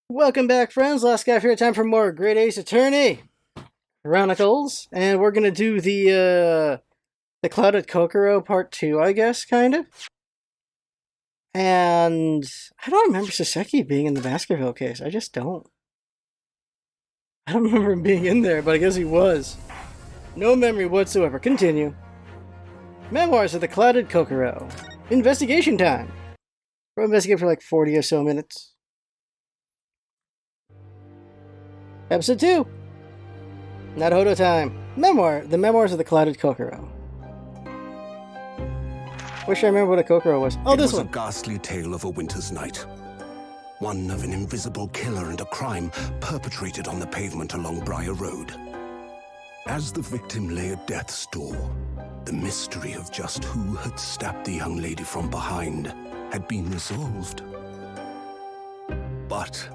Welcome back, friends. Last guy for your time for more Great Ace Attorney Chronicles, and we're gonna do the Clouded Kokoro Part 2, I guess, kind of. And I don't remember Saseki being in the Baskerville case. I just don't. I don't remember him being in there, but I guess he was. No memory whatsoever. Continue. Memoirs of the Clouded Kokoro. Investigation time. We'll investigate for like 40 or so minutes. Episode 2. Naruhodo time. The Memoirs of the Clouded Kokoro. Wish I remember what a Kokoro was. Oh, this one. It was a ghastly tale of a winter's night. One of an invisible killer and a crime perpetrated on the pavement along Briar Road. As the victim lay at death's door, the mystery of just who had stabbed the young lady from behind had been resolved. But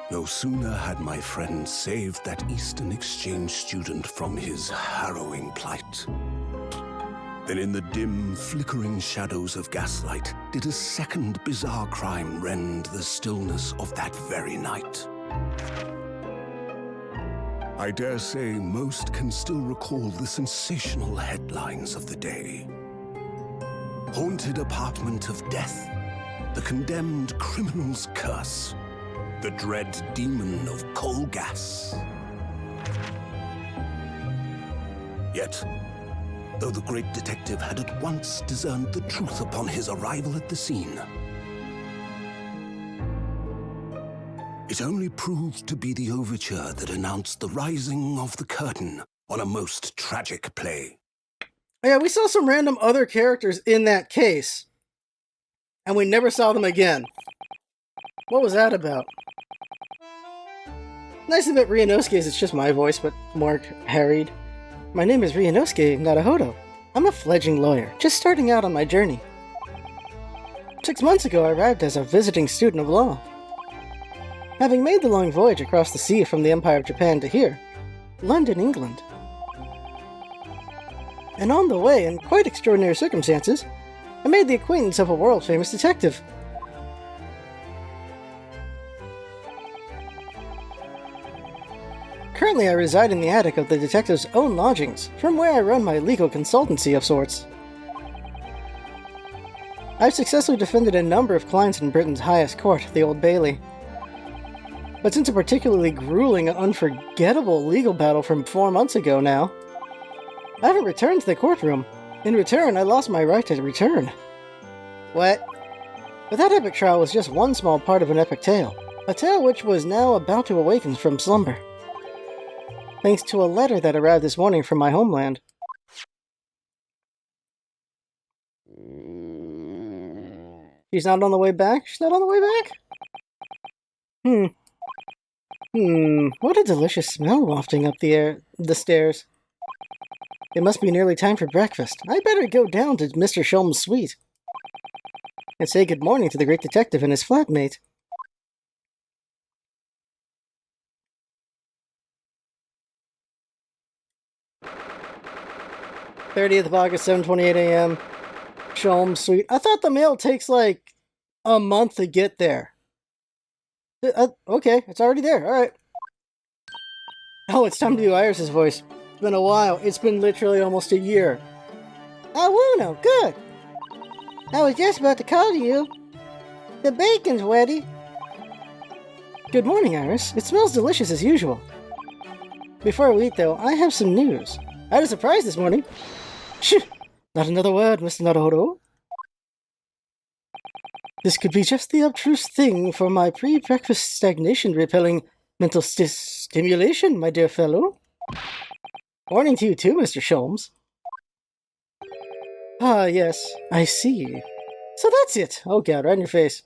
no sooner had my friend saved that Eastern Exchange student from his harrowing plight than in the dim, flickering shadows of gaslight did a second bizarre crime rend the stillness of that very night. I dare say most can still recall the sensational headlines of the day. Haunted apartment of death, the condemned criminal's curse, the dread demon of coal gas. Yet, though the great detective had at once discerned the truth upon his arrival at the scene, it only proved to be the overture that announced the rising of the curtain on a most tragic play. Yeah, we saw some random other characters in that case, and we never saw them again. What was that about? Nice about Ryunosuke is it's just my voice, but more harried. My name is Ryunosuke Naruhodo. I'm a fledgling lawyer, just starting out on my journey. 6 months ago, I arrived as a visiting student of law. Having made the long voyage across the sea from the Empire of Japan to here, London, England. And on the way, in quite extraordinary circumstances, I made the acquaintance of a world-famous detective. Currently, I reside in the attic of the detective's own lodgings, from where I run my legal consultancy of sorts. I've successfully defended a number of clients in Britain's highest court, the Old Bailey. But since a particularly grueling and unforgettable legal battle from 4 months ago now, I haven't returned to the courtroom. In return, I lost my right to return. What? But that epic trial was just one small part of an epic tale, a tale which was now about to awaken from slumber. Thanks to a letter that arrived this morning from my homeland. She's not on the way back? She's not on the way back? What a delicious smell wafting up the stairs. It must be nearly time for breakfast. I better go down to Mr. Sholm's suite and say good morning to the great detective and his flatmate. 30th of August, 7:28 a.m. Sholm Suite. I thought the mail takes like a month to get there. Okay, it's already there. Alright. Oh, it's time to do Iris's voice. It's been a while. It's been literally almost a year. Oh, Wuno, good. I was just about to call you. The bacon's ready. Good morning, Iris. It smells delicious as usual. Before we eat, though, I have some news. I had a surprise this morning. Shh! Not another word, Mr. Naruhodo. This could be just the abstruse thing for my pre-breakfast stagnation-repelling mental stimulation, my dear fellow. Morning to you too, Mr. Sholmes. Ah, yes, I see. So that's it. Oh god, right in your face.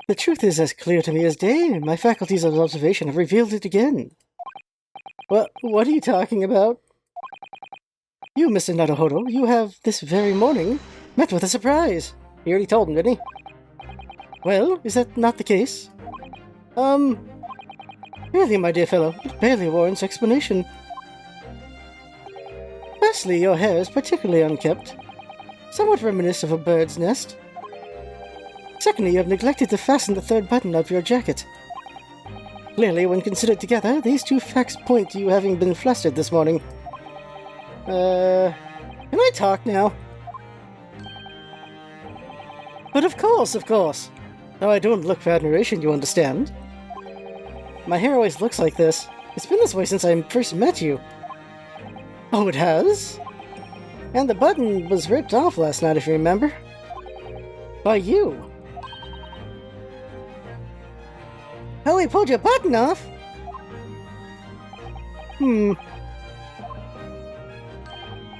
The truth is as clear to me as day. My faculties of observation have revealed it again. What are you talking about? You, Mr. Naruhodo, you have, this very morning, met with a surprise. He already told him, didn't he? Well, is that not the case? Really, my dear fellow, it barely warrants explanation. Firstly, your hair is particularly unkempt, somewhat reminiscent of a bird's nest. Secondly, you have neglected to fasten the third button of your jacket. Clearly, when considered together, these two facts point to you having been flustered this morning. Can I talk now? But of course, of course. Though I don't look for admiration, you understand. My hair always looks like this. It's been this way since I first met you. Oh, it has? And the button was ripped off last night, if you remember. By you. Oh, he pulled your button off?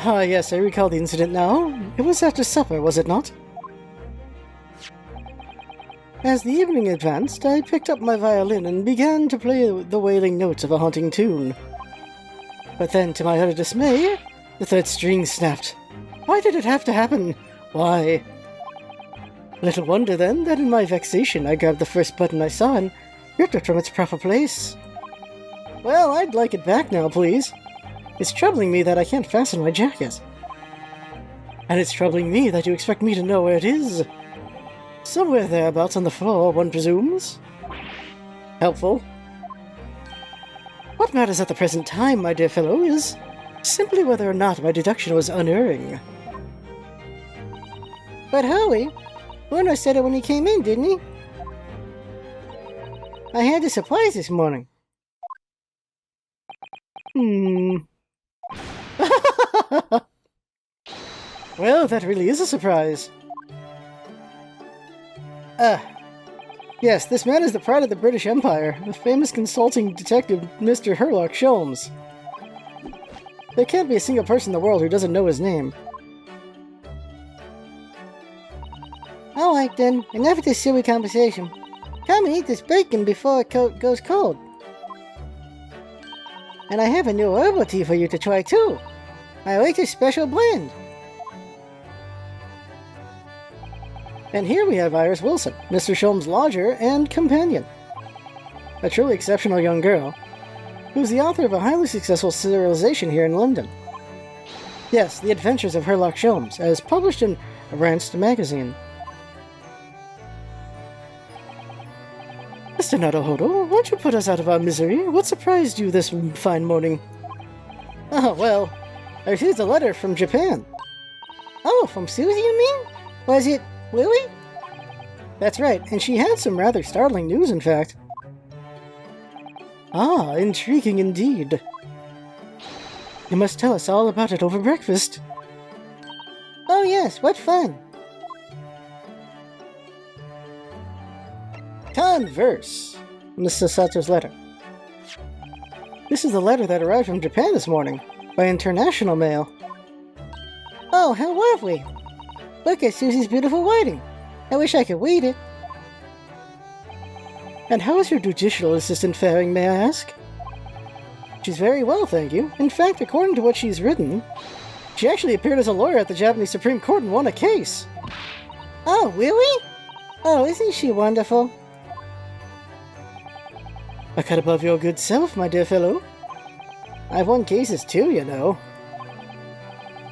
Ah, yes, I recall the incident now. It was after supper, was it not? As the evening advanced, I picked up my violin and began to play the wailing notes of a haunting tune. But then, to my utter dismay, the third string snapped. Why did it have to happen? Why? Little wonder, then, that in my vexation I grabbed the first button I saw and ripped it from its proper place. Well, I'd like it back now, please. It's troubling me that I can't fasten my jacket. And it's troubling me that you expect me to know where it is. Somewhere thereabouts on the floor, one presumes. Helpful. What matters at the present time, my dear fellow, is simply whether or not my deduction was unerring. But Howie, Bruno said it when he came in, didn't he? I had the supplies this morning. Well, that really is a surprise. Yes, this man is the pride of the British Empire, the famous consulting detective Mr. Sherlock Holmes. There can't be a single person in the world who doesn't know his name. Alright then, enough of this silly conversation. Come and eat this bacon before it goes cold. And I have a new herbal tea for you to try too. My latest special blend. And here we have Iris Wilson, Mr. Sholmes' lodger and companion. A truly exceptional young girl, who's the author of a highly successful serialization here in London. Yes, The Adventures of Sherlock Holmes, as published in Ranced magazine. Mr. Naruhodo, won't you put us out of our misery? What surprised you this fine morning? Oh, well, I received a letter from Japan. Oh, from Susie, you mean? Was it Willie? That's right, and she had some rather startling news, in fact. Ah, intriguing indeed. You must tell us all about it over breakfast. Oh yes, what fun! Converse, Mr. Sato's letter. This is the letter that arrived from Japan this morning, by international mail. Oh, how lovely! Look at Susie's beautiful writing. I wish I could read it. And how is your judicial assistant faring, may I ask? She's very well, thank you. In fact, according to what she's written, she actually appeared as a lawyer at the Japanese Supreme Court and won a case. Oh, really? Oh, isn't she wonderful? A cut above your good self, my dear fellow. I've won cases too, you know.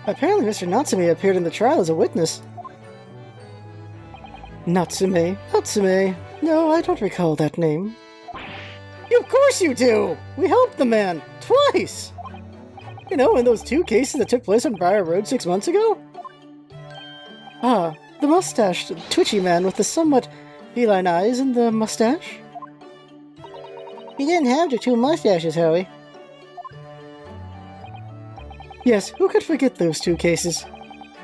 Apparently Mr. Natsume appeared in the trial as a witness. Natsume? Natsume? No, I don't recall that name. Of course you do! We helped the man! Twice! You know, in those two cases that took place on Briar Road 6 months ago? Ah, the mustached, twitchy man with the somewhat feline eyes and the mustache? He didn't have the two mustaches, Howie. Yes, who could forget those two cases?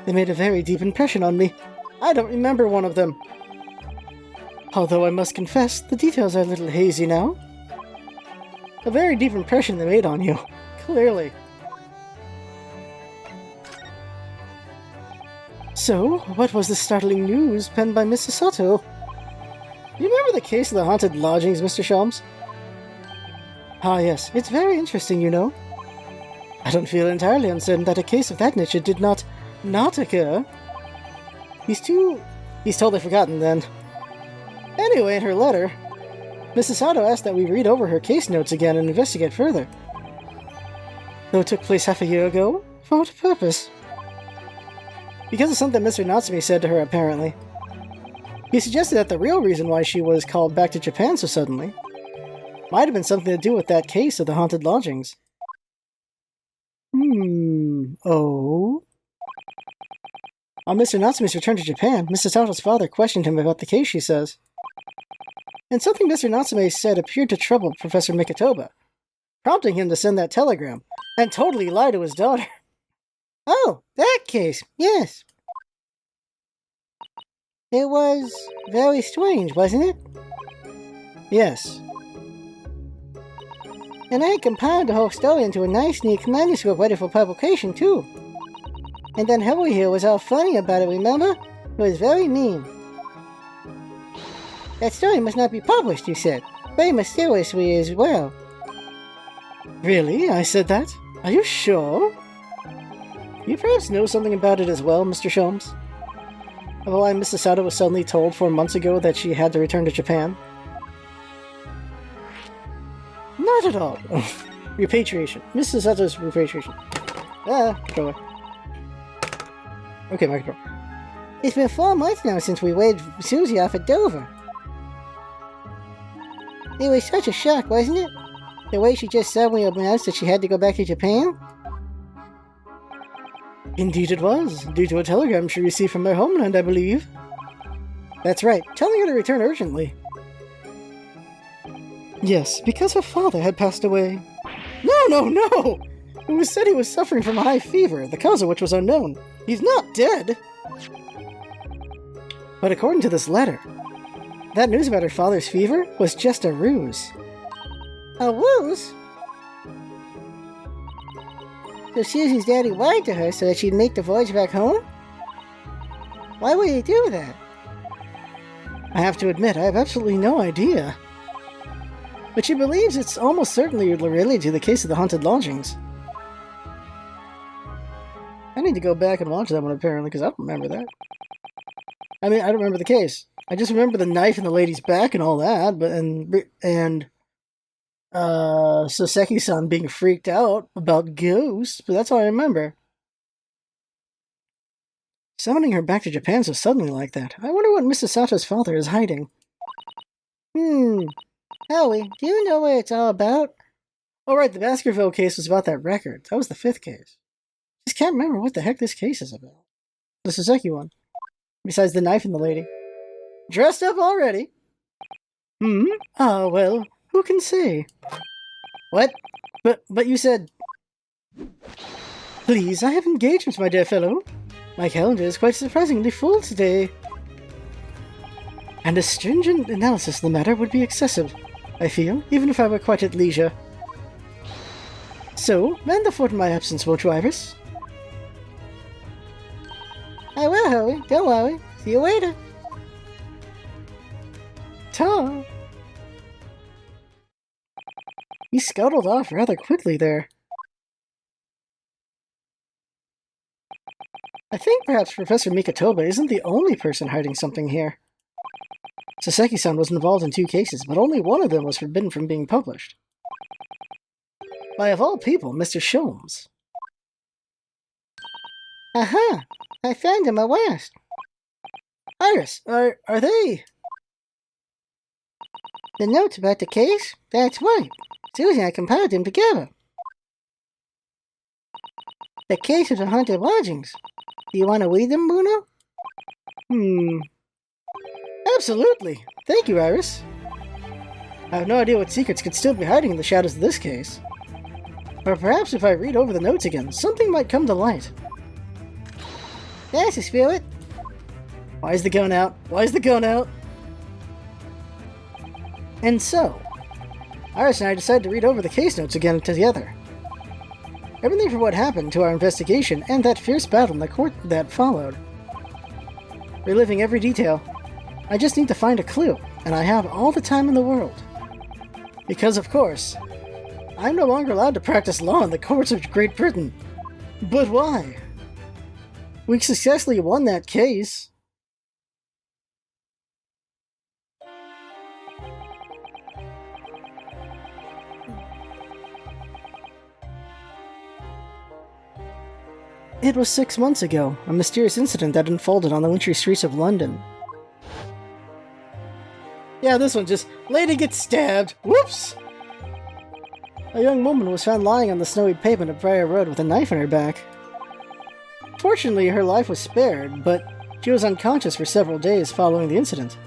They made a very deep impression on me. I don't remember one of them. Although I must confess, the details are a little hazy now. A very deep impression they made on you, clearly. So, what was the startling news penned by Mrs. Sato? You remember the case of the haunted lodgings, Mr. Sholmes? Ah yes, it's very interesting, you know. I don't feel entirely uncertain that a case of that nature did not occur. He's totally forgotten then. Anyway, in her letter, Mrs. Sato asked that we read over her case notes again and investigate further. Though it took place half a year ago, for what purpose? Because of something Mr. Natsume said to her, apparently. He suggested that the real reason why she was called back to Japan so suddenly might have been something to do with that case of the haunted lodgings. Oh? On Mr. Natsume's return to Japan, Mrs. Sato's father questioned him about the case, she says. And something Mr. Natsume said appeared to trouble Professor Mikitoba, prompting him to send that telegram, and totally lie to his daughter. Oh, that case, yes. It was very strange, wasn't it? Yes. And I compiled the whole story into a nice, neat manuscript ready for publication, too. And then Harry here was all funny about it, remember? It was very mean. That story must not be published, he said. Very mysteriously as well. Really? I said that? Are you sure? You perhaps know something about it as well, Mr. Sholmes? Of why Mrs. Sato was suddenly told 4 months ago that she had to return to Japan? Not at all. Repatriation. Mrs. Sato's repatriation. Controller. Okay, my controller. It's been 4 months now since we waved Susie off at Dover. It was such a shock, wasn't it? The way she just suddenly announced that she had to go back to Japan? Indeed it was, due to a telegram she received from their homeland, I believe. That's right, telling her to return urgently. Yes, because her father had passed away. No! It was said he was suffering from a high fever, the cause of which was unknown. He's not dead! But according to this letter, that news about her father's fever was just a ruse. A ruse? So Susie's daddy lied to her so that she'd make the voyage back home? Why would he do that? I have to admit, I have absolutely no idea. But she believes it's almost certainly related to the case of the haunted lodgings. I need to go back and watch that one, apparently, because I don't remember that. I mean, I don't remember the case. I just remember the knife in the lady's back and all that, but Soseki-san being freaked out about ghosts, but that's all I remember. Summoning her back to Japan so suddenly like that. I wonder what Mrs. Sato's father is hiding. Howie, do you know what it's all about? Oh right, the Baskerville case was about that record. That was the 5th case. Just can't remember what the heck this case is about. The Soseki one. Besides the knife and the lady. Dressed up already? Ah, well, who can say? What? But you said... Please, I have engagements, my dear fellow. My calendar is quite surprisingly full today. And a stringent analysis of the matter would be excessive, I feel, even if I were quite at leisure. So, man the fort in my absence, won't you, Iris? I will, Howie. Don't worry. See you later. Ta! He scuttled off rather quickly there. I think perhaps Professor Mikitoba isn't the only person hiding something here. Soseki-san was involved in 2 cases, but only one of them was forbidden from being published. By of all people, Mr. Sholmes. Aha! I found him at last. Iris, are they... The notes about the case? That's right. Susie and I compiled them together. The case of the haunted lodgings. Do you want to read them, Bruno? Absolutely. Thank you, Iris. I have no idea what secrets could still be hiding in the shadows of this case. But perhaps if I read over the notes again, something might come to light. That's the spirit. Why is the gun out? Why is the gun out? And so, Iris and I decided to read over the case notes again together. Everything from what happened to our investigation and that fierce battle in the court that followed. Reliving every detail. I just need to find a clue, and I have all the time in the world. Because, of course, I'm no longer allowed to practice law in the courts of Great Britain. But why? We successfully won that case. It was 6 months ago, a mysterious incident that unfolded on the wintry streets of London. Yeah, this one just... Lady gets stabbed. Whoops! A young woman was found lying on the snowy pavement of Briar Road with a knife in her back. Fortunately, her life was spared, but she was unconscious for several days following the incident.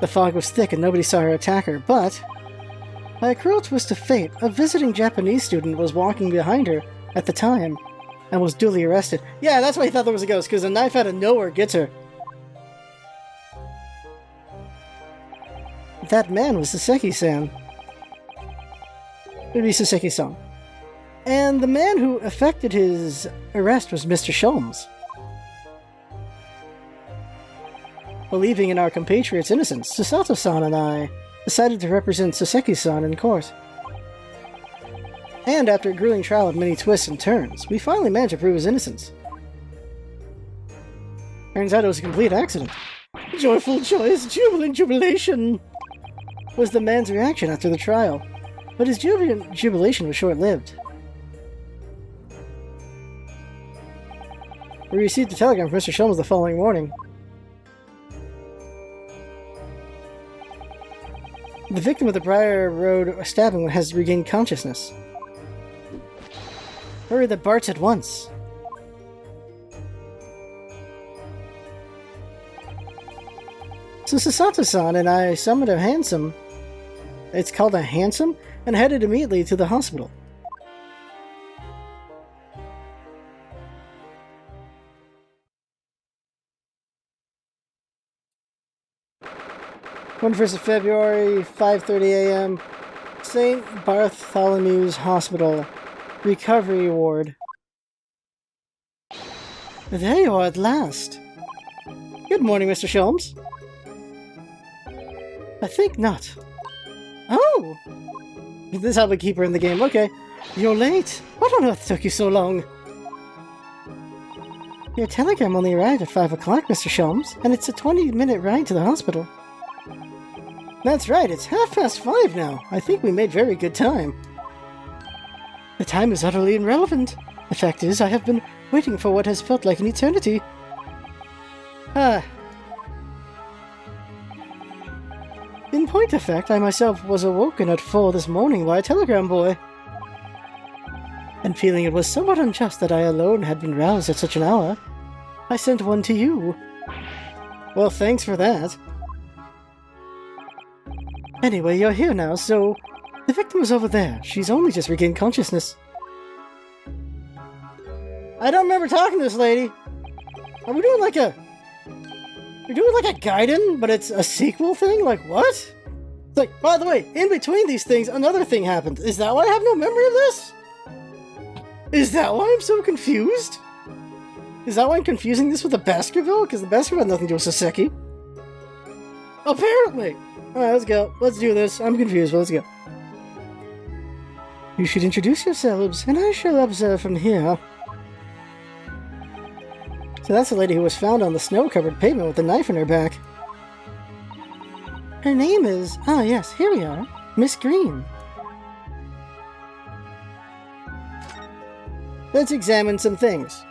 The fog was thick and nobody saw her attack her, but... by a cruel twist of fate, a visiting Japanese student was walking behind her at the time and was duly arrested. Yeah, that's why he thought there was a ghost, because a knife out of nowhere gets her. That man was Saseki-san. It would be Saseki-san. And the man who effected his arrest was Mr. Sholmes. Believing in our compatriot's innocence, Susato-san and I decided to represent Saseki-san in court. And after a grueling trial of many twists and turns, we finally managed to prove his innocence. Turns out it was a complete accident. Joyful joys, jubilant jubilation! Was the man's reaction after the trial, but his jubilation was short-lived. We received a telegram from Mr. Sholmes the following morning. The victim of the Briar Road stabbing has regained consciousness. Hurry the Barts at once. So Susato-san and I summoned a hansom. It's called a hansom, and headed immediately to the hospital. February, 5:30 a.m. St. Bartholomew's Hospital, Recovery Ward. There you are at last. Good morning, Mr. Sholmes. I think not. Oh! This is how we keep her in the game. Okay. You're late. What on earth took you so long? Your telegram only arrived at 5 o'clock, Mr. Sholmes, and it's a 20-minute ride to the hospital. That's right, it's 5:30 now. I think we made very good time. The time is utterly irrelevant. The fact is, I have been waiting for what has felt like an eternity. In point of fact, I myself was awoken at 4 this morning by a telegram boy. And feeling it was somewhat unjust that I alone had been roused at such an hour, I sent one to you. Well, thanks for that. Anyway, you're here now, so... the victim is over there. She's only just regained consciousness. I don't remember talking to this lady. Are we doing like a... we're doing like a Gaiden, but it's a sequel thing? Like, what? It's like, by the way, in between these things, another thing happened. Is that why I have no memory of this? Is that why I'm so confused? Is that why I'm confusing this with the Baskerville? Because the Baskerville had nothing to do with Saseki. Apparently! Alright, let's go. Let's do this. I'm confused, but let's go. You should introduce yourselves, and I shall observe from here. So that's the lady who was found on the snow-covered pavement with a knife in her back. Her name is... ah, yes, here we are. Miss Green. Let's examine some things.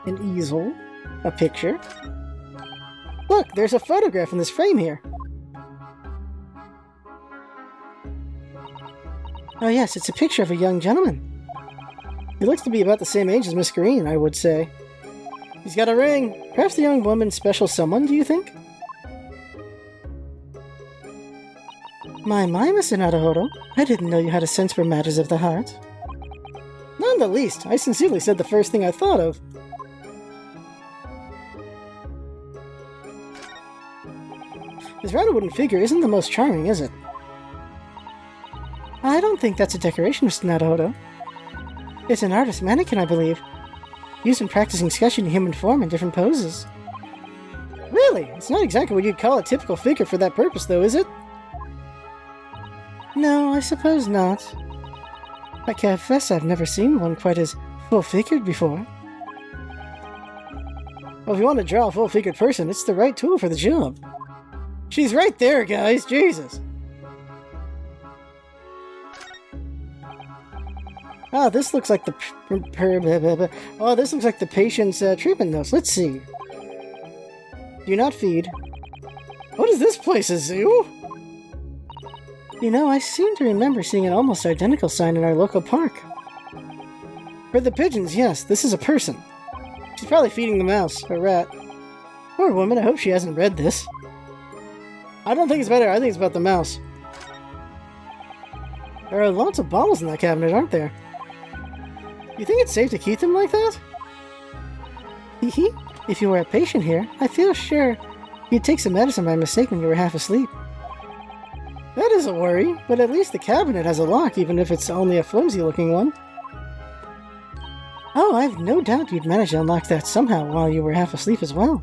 An easel. A picture. Look, there's a photograph in this frame here. Oh yes, it's a picture of a young gentleman. He looks to be about the same age as Miss Green, I would say. He's got a ring. Perhaps the young woman's special someone, do you think? My, Mr. Naruhodo. I didn't know you had a sense for matters of the heart. Not in the least. I sincerely said the first thing I thought of. His rather wooden figure isn't the most charming, is it? I don't think that's a decoration, Mr. Naruhodo. It's an artist's mannequin, I believe. Used in practicing sketching human form in different poses. Really? It's not exactly what you'd call a typical figure for that purpose, though, is it? No, I suppose not. I confess I've never seen one quite as full-figured before. Well, if you want to draw a full-figured person, it's the right tool for the job. She's right there, guys! Jesus! Ah, this looks like the this looks like the patient's treatment notes. Let's see. Do not feed. What is this place, a zoo? You know, I seem to remember seeing an almost identical sign in our local park. For the pigeons, yes, this is a person. She's probably feeding the mouse, or rat. Poor woman, I hope she hasn't read this. I don't think it's about her, I think it's about the mouse. There are lots of bottles in that cabinet, aren't there? You think it's safe to keep them like that? Hehe, if you were a patient here, I feel sure you'd take some medicine by mistake when you were half asleep. That is a worry, but at least the cabinet has a lock, even if it's only a flimsy-looking one. Oh, I've no doubt you'd manage to unlock that somehow while you were half asleep as well.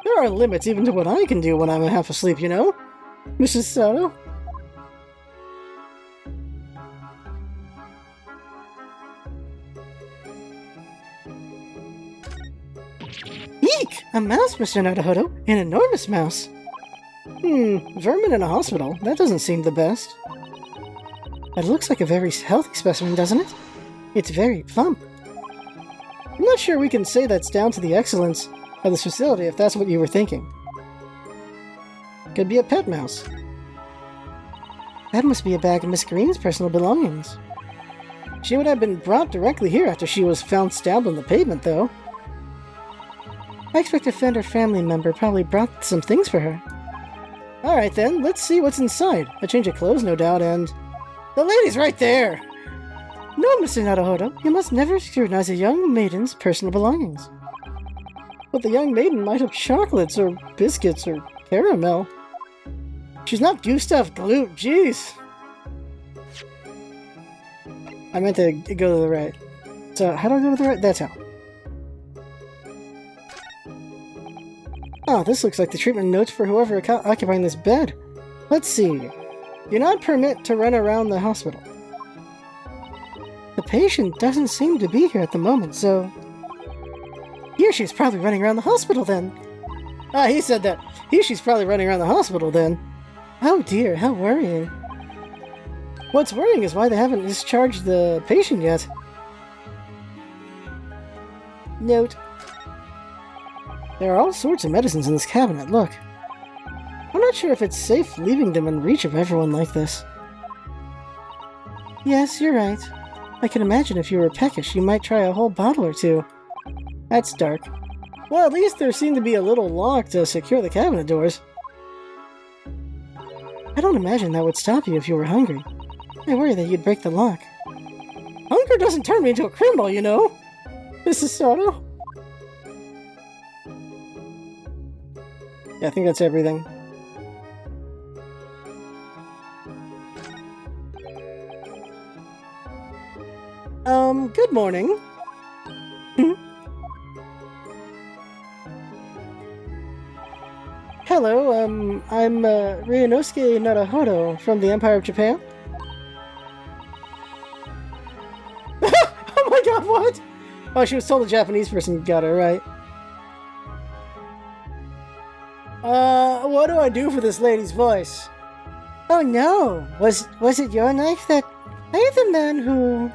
There are limits even to what I can do when I'm half asleep, you know? Mrs. Sato? Eek! A mouse, Mr. Naruhodo. An enormous mouse. Vermin in a hospital. That doesn't seem the best. But it looks like a very healthy specimen, doesn't it? It's very plump. I'm not sure we can say that's down to the excellence of this facility if that's what you were thinking. Could be a pet mouse. That must be a bag of Miss Green's personal belongings. She would have been brought directly here after she was found stabbed on the pavement, though. I expect a friend or family member probably brought some things for her. Alright then, let's see what's inside. A change of clothes, no doubt, and... The lady's right there! No, Mr. Naruhodo, you must never scrutinize a young maiden's personal belongings. But the young maiden might have chocolates, or biscuits, or caramel. She's not Gustav Gloop, jeez! I meant to go to the right. So, how do I go to the right? That's how. Oh, this looks like the treatment notes for whoever occupying this bed. Let's see. Do not permit to run around the hospital. The patient doesn't seem to be here at the moment, so... Here she's probably running around the hospital then. Ah, he said that. She's probably running around the hospital then. Oh dear, how worrying. What's worrying is why they haven't discharged the patient yet. Note. There are all sorts of medicines in this cabinet, look. I'm not sure if it's safe leaving them in reach of everyone like this. Yes, you're right. I can imagine if you were peckish, you might try a whole bottle or two. That's dark. Well, at least there seemed to be a little lock to secure the cabinet doors. I don't imagine that would stop you if you were hungry. I worry that you'd break the lock. Hunger doesn't turn me into a criminal, you know? Mrs. Sato? Yeah, I think that's everything. Good morning. Hello, I'm, Ryunosuke Naruhodo from the Empire of Japan. Oh my god, what? Oh, she was told a Japanese person got it right. What do I do for this lady's voice? Oh no! Was it your knife that... Are you the man who...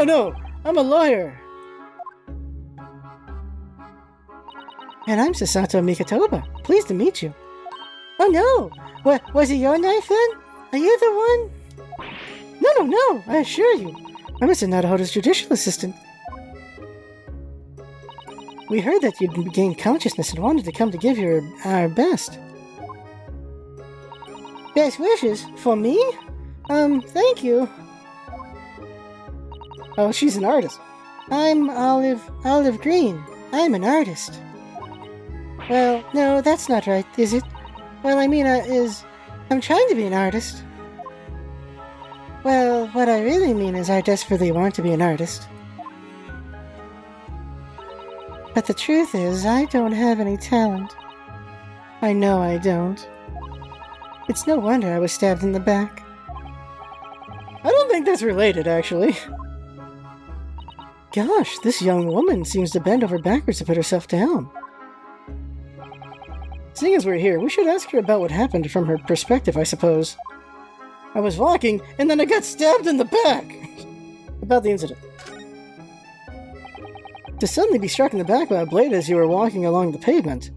No! I'm a lawyer! And I'm Sasato Mikotoba. Pleased to meet you. Oh no! Was it your knife then? Are you the one? No! I assure you. I'm Mr. Naruhodo's judicial assistant. We heard that you'd regained consciousness and wanted to come to give you our best. Best wishes? For me? Thank you. Oh, she's an artist. I'm Olive Green. I'm an artist. Well, no, that's not right, is it? Well, I mean, I'm trying to be an artist. Well, what I really mean is I desperately want to be an artist. But the truth is, I don't have any talent. I know I don't. It's no wonder I was stabbed in the back. I don't think that's related, actually. Gosh, this young woman seems to bend over backwards to put herself down. Seeing as we're here, we should ask her about what happened from her perspective, I suppose. I was walking, and then I got stabbed in the back! About the incident. To suddenly be struck in the back by a blade as you were walking along the pavement.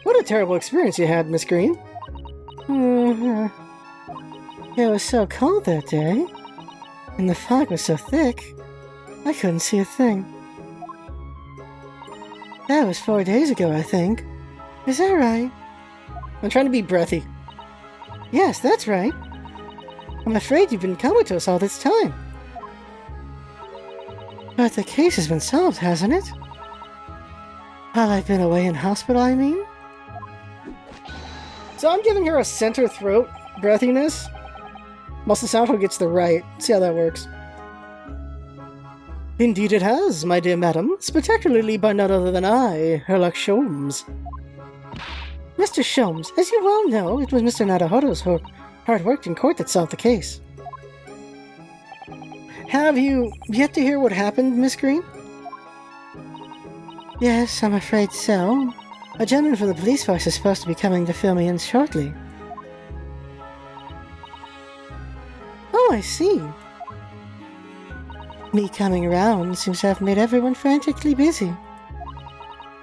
What a terrible experience you had, Miss Green. It was so cold that day, and the fog was so thick, I couldn't see a thing. That was 4 days ago, I think. Is that right? I'm trying to be breathy. Yes, that's right. I'm afraid you've been comatose all this time. But the case has been solved, hasn't it? While I've been away in hospital, I mean? So I'm giving her a center throat breathiness. Whilst the sound gets the right. See how that works. Indeed it has, my dear madam. Spectacularly by none other than I, Sherlock Sholmes. Mr. Sholmes, as you well know, it was Mr. Nadahodo's hard work in court that solved the case. Have you yet to hear what happened, Miss Green? Yes, I'm afraid so. A gentleman from the police force is supposed to be coming to fill me in shortly. Oh, I see. Me coming around seems to have made everyone frantically busy.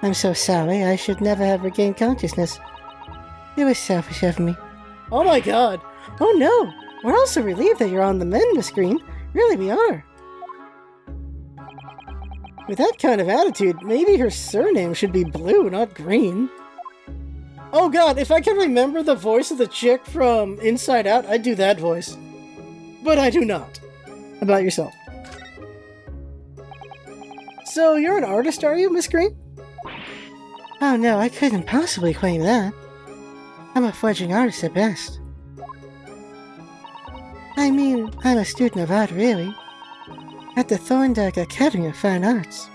I'm so sorry, I should never have regained consciousness. It was selfish of me. Oh my god! Oh no! We're all so relieved that you're on the mend, Miss Green. Really, we are. With that kind of attitude, maybe her surname should be Blue, not Green. Oh god, if I could remember the voice of the chick from Inside Out, I'd do that voice. But I do not. About yourself. So, you're an artist, are you, Miss Green? Oh no, I couldn't possibly claim that. I'm a fledgling artist at best. I mean, I'm a student of art, really. At the Thorndyke Academy of Fine Arts.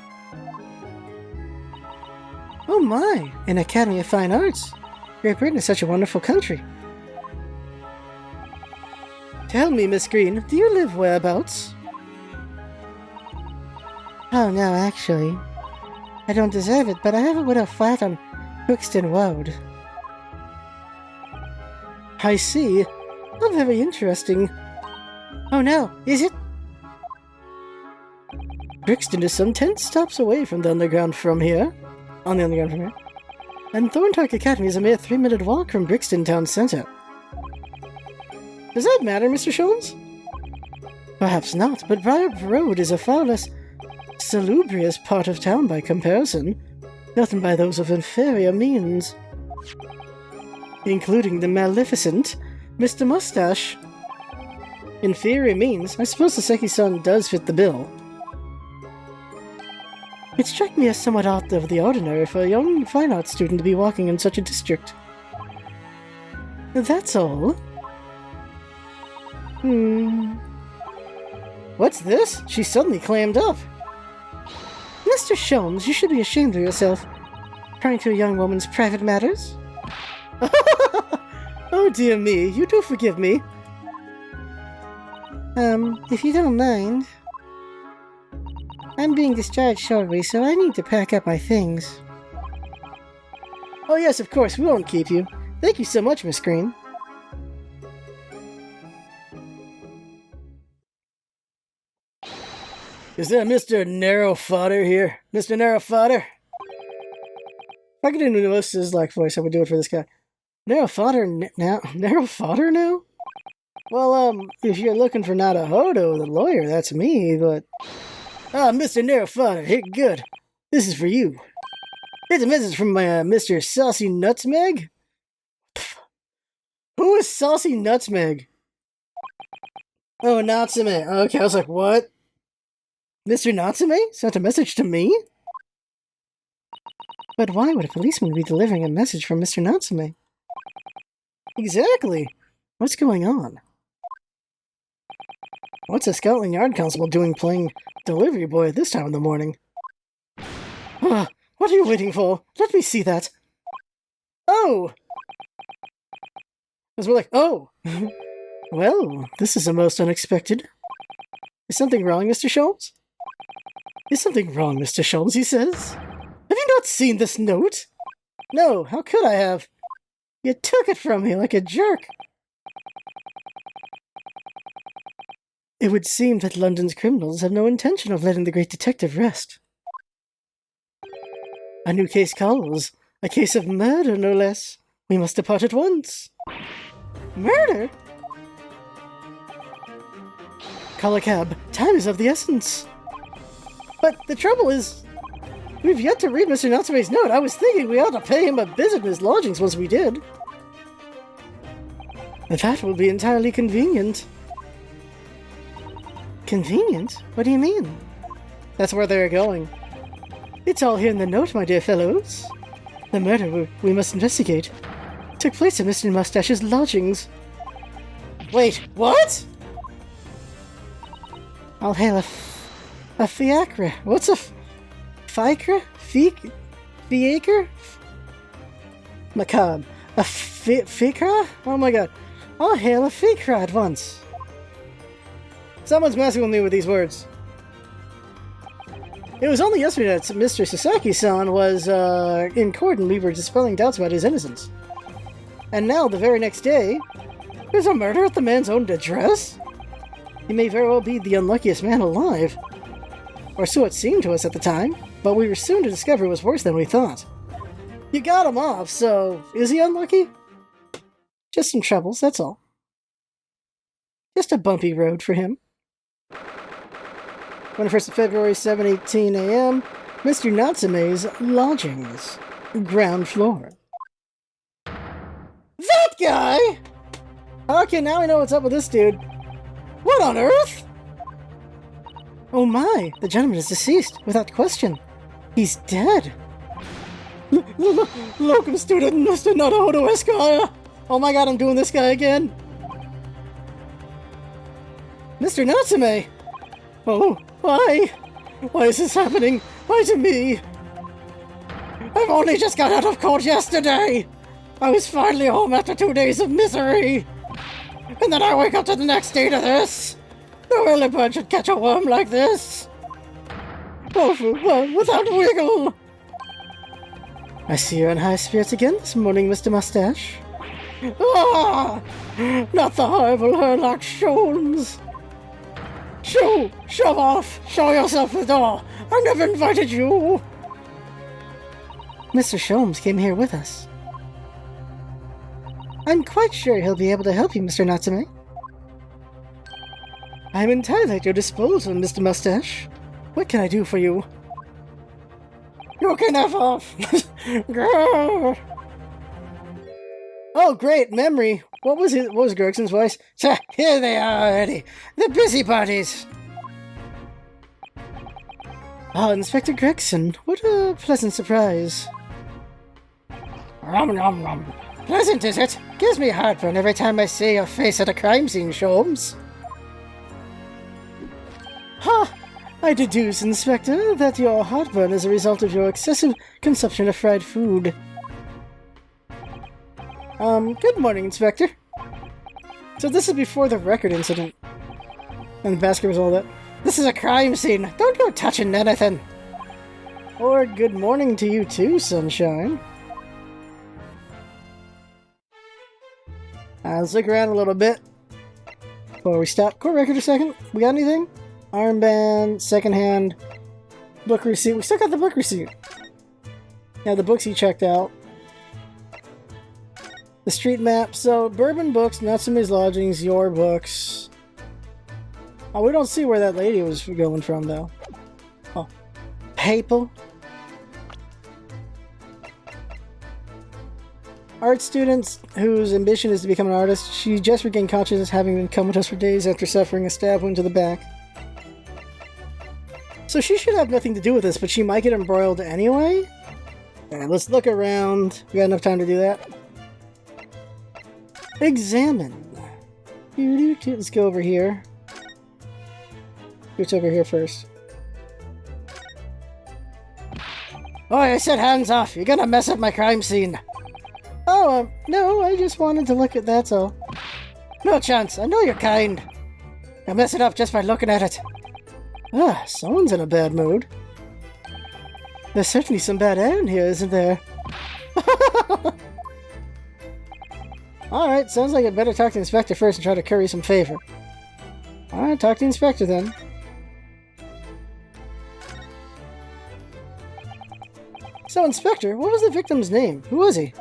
Oh my, an Academy of Fine Arts. Great Britain is such a wonderful country. Tell me, Miss Green, do you live whereabouts? Oh no, actually. I don't deserve it, but I have a little flat on Brixton Road. I see. Oh, very interesting. Oh no, is it? Brixton is some 10 stops away from the underground from here. On the underground from here. And Thorndyke Academy is a mere 3-minute walk from Brixton town centre. Does that matter, Mr. Sholmes? Perhaps not, but Briar Road is a far less salubrious part of town by comparison, nothing by those of inferior means. Including the maleficent Mr. Mustache. Inferior means, I suppose the Seki-san does fit the bill. It struck me as somewhat out of the ordinary for a young fine arts student to be walking in such a district. That's all. What's this? She suddenly clammed up. Mr. Sholmes, you should be ashamed of yourself, prying to a young woman's private matters. Oh dear me, you do forgive me. If you don't mind. I'm being discharged shortly, so I need to pack up my things. Oh yes, of course, we won't keep you. Thank you so much, Miss Green. Is that Mr. Narrow Fodder here? Mr. Narrow Fodder? If I could do Lewis's like voice, I would do it for this guy. Narrow Fodder now? Narrow Fodder now? Well, if you're looking for Nadahodo, the lawyer, that's me, but... Ah, Mr. Narrow Fodder, hey, good. This is for you. It's a message from Mr. Saucy Nutsmeg? Who is Saucy Nutsmeg? Oh, Natsume. Okay, I was like, what? Mr. Natsume sent a message to me? But why would a policeman be delivering a message from Mr. Natsume? Exactly. What's going on? What's a Scotland Yard constable doing playing delivery boy at this time in the morning? What are you waiting for? Let me see that. Oh! Because we're like, oh! Well, this is the most unexpected. Is something wrong, Mr. Sholmes? Is something wrong, Mr. Sholmes, he says. Have you not seen this note? No, how could I have? You took it from me like a jerk. It would seem that London's criminals have no intention of letting the great detective rest. A new case calls. A case of murder, no less. We must depart at once. Murder? Call a cab. Time is of the essence. But the trouble is, we've yet to read Mr. Natsume's note. I was thinking we ought to pay him a visit in his lodgings once we did. That will be entirely convenient. Convenient? What do you mean? That's where they're going. It's all here in the note, my dear fellows. The murder we must investigate took place at Mr. Mustache's lodgings. Wait, what? I'll hail a fiacre. What's a fiacre? Fiacre? Macabre. A ficra? Oh my god. I'll hail a ficra at once. Someone's messing with me with these words. It was only yesterday that Mr. Sasaki-san was in court and we were dispelling doubts about his innocence. And now, the very next day, there's a murder at the man's own address? He may very well be the unluckiest man alive. Or so it seemed to us at the time, but we were soon to discover it was worse than we thought. You got him off, so is he unlucky? Just some troubles, that's all. Just a bumpy road for him. 21st of February, 7:18 a.m., Mr. Natsume's lodgings. Ground floor. That guy! Okay, now I know what's up with this dude. What on earth? Oh my, the gentleman is deceased, without question. He's dead. Locum student Mr. Naruto Esquire! Oh my god, I'm doing this guy again! Mr. Natsume! Oh, why? Why is this happening? Why to me? I've only just got out of court yesterday! I was finally home after 2 days of misery! And then I wake up to the next day to this! No early bird should catch a worm like this! Oh, without wiggle! I see you're in high spirits again this morning, Mr. Mustache. Ah! Not the horrible Herlock Sholmes! Shove off! Show yourself the door! I never invited you! Mr. Sholmes came here with us. I'm quite sure he'll be able to help you, Mr. Natsume. I'm entirely at your disposal, Mr. Mustache. What can I do for you? You can F off! Oh, great, memory. What was Gregson's voice? Here they are already. The busybodies. Oh, Inspector Gregson. What a pleasant surprise. Rum nom nom. Pleasant, is it? Gives me heartburn every time I see your face at a crime scene, Sholmes. Ha! I deduce, Inspector, that your heartburn is a result of your excessive consumption of fried food. Good morning, Inspector. So this is before the record incident. And the basket was all that. This is a crime scene. Don't go touching anything. Or good morning to you too, Sunshine. Let's look around a little bit before we stop. Court record a second. We got anything? Armband, secondhand, book receipt. We still got the book receipt. Yeah, the books he checked out. The street map. So, Bourbon Books, Natsume's Lodgings, your books. Oh, we don't see where that lady was going from, though. Oh. Papal. Art student whose ambition is to become an artist. She just regained consciousness, having been comatose for days after suffering a stab wound to the back. So she should have nothing to do with this, but she might get embroiled anyway? Alright, let's look around. We got enough time to do that. Examine. Let's go over here. What's over here first? Oh, I said hands off! You're gonna mess up my crime scene! Oh, no, I just wanted to look at that, so... No chance, I know you're kind! You'll mess it up just by looking at it! Ah, someone's in a bad mood. There's certainly some bad air in here, isn't there? Alright, sounds like I'd better talk to the inspector first and try to curry some favor. Alright, Talk to the inspector then. So, Inspector, what was the victim's name? Who was he?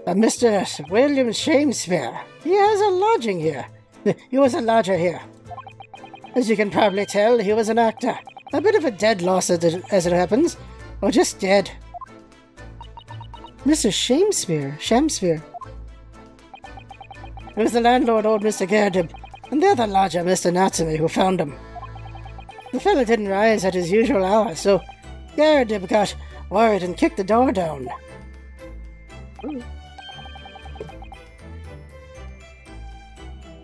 Mr. William Shakespeare. He has a lodging here. He was a lodger here. As you can probably tell, he was an actor. A bit of a dead loss as it happens. Or just dead. Mr. Shamsphere. It was the landlord, old Mr. Gerdib, and the other lodger, Mr. Natsume, who found him. The fella didn't rise at his usual hour, so Gerdib got worried and kicked the door down.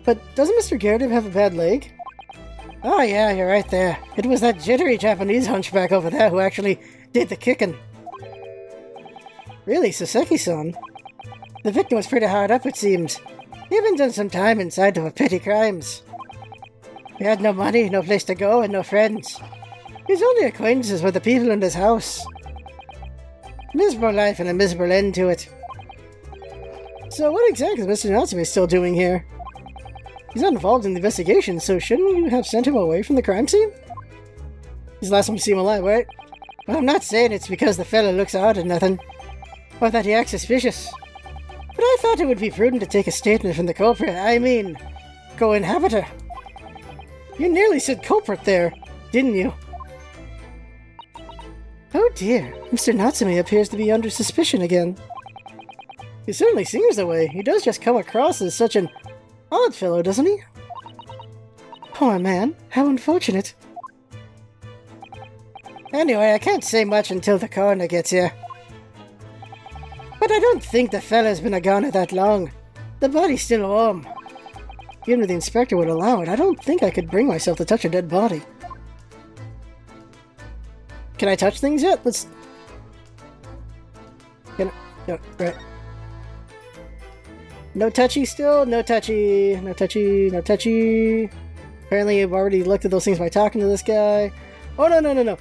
But doesn't Mr. Gerdib have a bad leg? Oh yeah, you're right there. It was that jittery Japanese hunchback over there who actually did the kicking. Really, Saseki-san? The victim was pretty hard up, it seems. He'd been done some time inside for petty crimes. He had no money, no place to go, and no friends. His only acquaintances were the people in his house. Miserable life and a miserable end to it. So what exactly is Mr. Natsume still doing here? He's not involved in the investigation, so shouldn't you have sent him away from the crime scene? He's the last time you see him alive, right? Well, I'm not saying it's because the fella looks odd or nothing, or that he acts suspicious. But I thought it would be prudent to take a statement from the culprit. I mean, co-inhabitor. You nearly said culprit there, didn't you? Oh dear, Mr. Natsume appears to be under suspicion again. He certainly seems that way. He does just come across as such an odd fellow, doesn't he? Poor man, how unfortunate. Anyway, I can't say much until the coroner gets here. But I don't think the fella's been a goner that long. The body's still warm. Even if the inspector would allow it, I don't think I could bring myself to touch a dead body. Can I touch things yet? Let's... No, right. No touchy still? No touchy. No touchy. No touchy. Apparently I've already looked at those things by talking to this guy. Oh, no.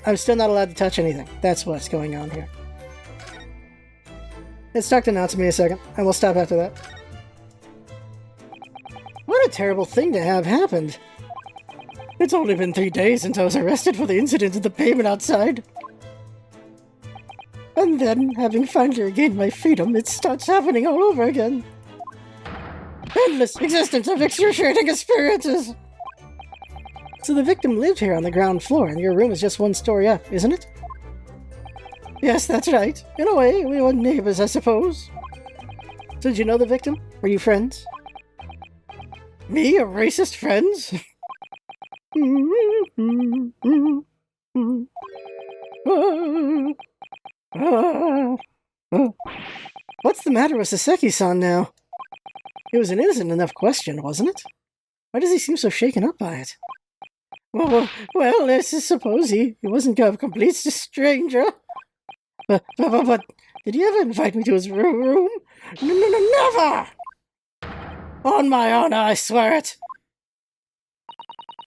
I'm still not allowed to touch anything. That's what's going on here. Let's talk to Natsume a second, and we'll stop after that. What a terrible thing to have happened. It's only been 3 days since I was arrested for the incident at the pavement outside. And then, having finally regained my freedom, it starts happening all over again. Endless existence of excruciating experiences! So the victim lived here on the ground floor, and your room is just 1 story up, isn't it? Yes, that's right. In a way, we were neighbors, I suppose. So did you know the victim? Were you friends? Me? A racist friends? What's the matter with Saseki-san now? It was an innocent enough question, wasn't it? Why does he seem so shaken up by it? Well, I suppose he wasn't a complete stranger. But did he ever invite me to his room? Never! On my honor, I swear it!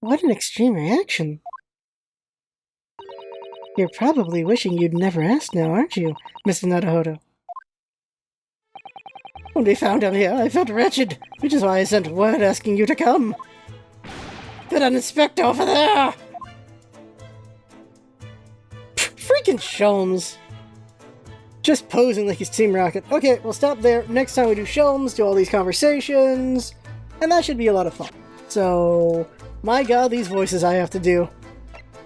What an extreme reaction. You're probably wishing you'd never asked now, aren't you, Mr. Naruhodo? When we found him here, I felt wretched, which is why I sent word asking you to come. That inspector over there! Freaking Sholmes! Just posing like he's Team Rocket. Okay, we'll stop there. Next time we do Sholmes, do all these conversations, and that should be a lot of fun. So, my god, these voices I have to do.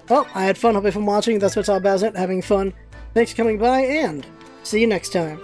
Well, I had fun. Hope you're watching. That's what's all about, it, having fun. Thanks for coming by, and see you next time.